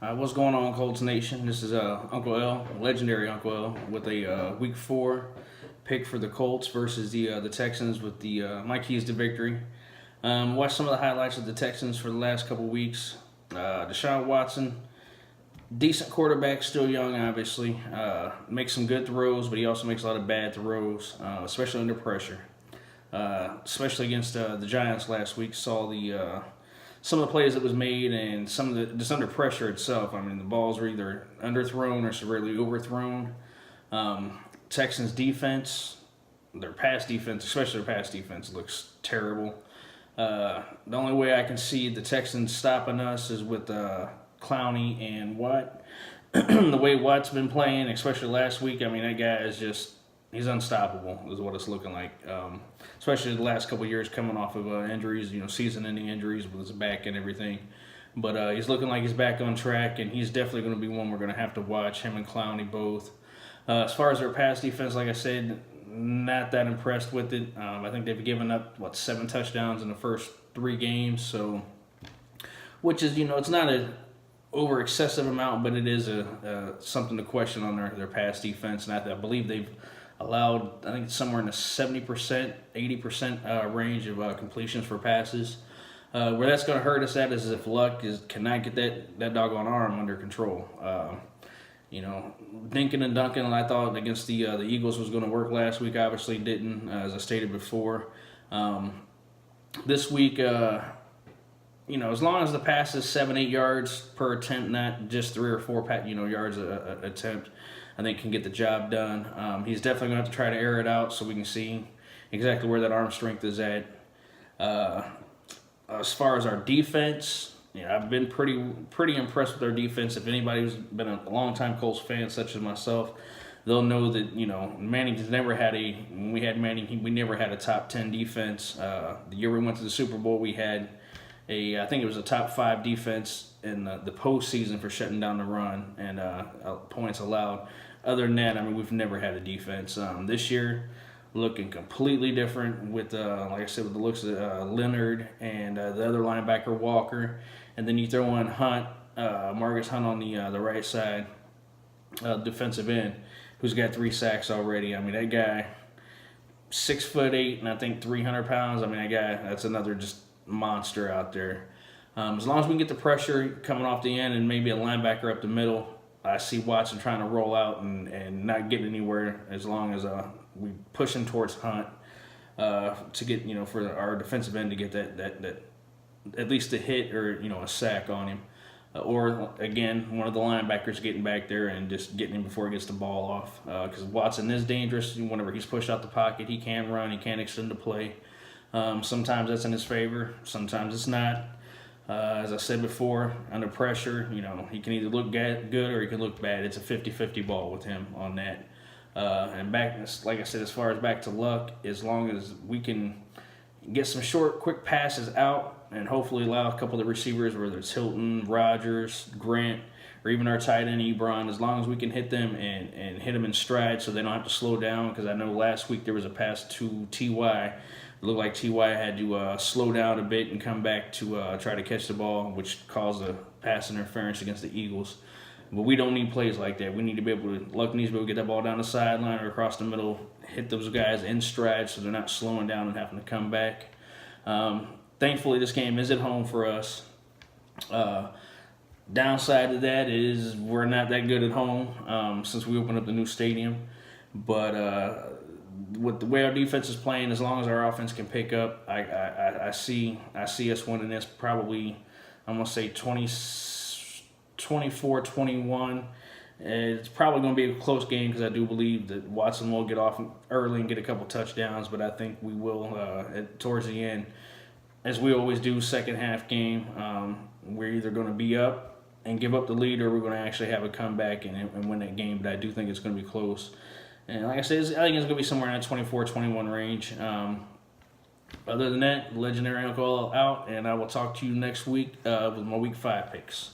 What's going on, Colts Nation? This is Uncle L, legendary Uncle L, with a Week 4 pick for the Colts versus the Texans with my keys to victory. Watched some of the highlights of the Texans for the last couple weeks. Deshaun Watson, decent quarterback, still young, obviously. Makes some good throws, but he also makes a lot of bad throws, especially under pressure. Especially against the Giants last week, saw some of the plays that was made and some of the just under pressure itself. I mean, the balls were either underthrown or severely overthrown. Texans defense, their pass defense, especially their pass defense, looks terrible. The only way I can see the Texans stopping us is with Clowney and Watt. The way Watt's been playing, especially last week, I mean, that guy is just, he's unstoppable, is what it's looking like. Especially the last couple of years coming off of injuries, season-ending injuries with his back and everything. But he's looking like he's back on track, and he's definitely going to be one we're going to have to watch, him and Clowney both. As far as their pass defense, like I said, not that impressed with it. I think they've given up, 7 touchdowns in the first 3 games, so which is, it's not an over excessive amount, but it is something to question on their pass defense. And I believe they've allowed, I think it's somewhere in the 70%, 80% range of completions for passes. Where that's going to hurt us at is if Luck cannot get that doggone arm under control. Dinking and dunking, I thought against the Eagles was going to work last week. Obviously didn't, as I stated before. This week, as long as the pass is 7-8 yards per attempt, not just 3 or 4 yards a attempt, I think can get the job done. He's definitely going to have to try to air it out so we can see exactly where that arm strength is at. As far as our defense, I've been pretty impressed with our defense. If anybody who's been a long-time Colts fan, such as myself, they'll know that, Manning has never had when we had Manning, we never had a top 10 defense. The year we went to the Super Bowl, we had I think it was a top 5 defense in the postseason for shutting down the run and points allowed. Other than that, I mean, we've never had a defense. This year, looking completely different with, like I said, with the looks of Leonard and the other linebacker, Walker. And then you throw in Hunt, Marcus Hunt on the right side, defensive end, who's got 3 sacks already. I mean, that guy, 6'8", and I think 300 pounds. I mean, that guy, that's another just monster out there. As long as we can get the pressure coming off the end and maybe a linebacker up the middle, I see Watson trying to roll out and not get anywhere as long as we push him towards Hunt to get, for our defensive end to get that at least a hit or, a sack on him. Or, again, one of the linebackers getting back there and just getting him before he gets the ball off. Because Watson is dangerous. Whenever he's pushed out the pocket, he can run, he can extend the play. Sometimes that's in his favor, sometimes it's not. As I said before, under pressure, he can either look good or he can look bad. It's a 50-50 ball with him on that. And back, like I said, as far as back to Luck, as long as we can get some short, quick passes out and hopefully allow a couple of the receivers, whether it's Hilton, Rogers, Grant, or even our tight end Ebron, as long as we can hit them and hit them in stride so they don't have to slow down. Because I know last week there was a pass to T.Y. It looked like T.Y. had to slow down a bit and come back to try to catch the ball, which caused a pass interference against the Eagles. But we don't need plays like that. We need to be able to, Luck needs to be able to get that ball down the sideline or across the middle, hit those guys in stride so they're not slowing down and having to come back. Thankfully, this game is at home for us. Downside to that is we're not that good at home since we opened up the new stadium. But with the way our defense is playing, as long as our offense can pick up, I see us winning this probably, I'm going to say 24-21. It's probably going to be a close game because I do believe that Watson will get off early and get a couple touchdowns, but I think we will, towards the end, as we always do, second half game, we're either going to be up and give up the lead or we're going to actually have a comeback and win that game, but I do think it's going to be close. And like I said, I think it's going to be somewhere in that 24-21 range. Other than that, legendary Uncle out, and I will talk to you next week with my Week 5 picks.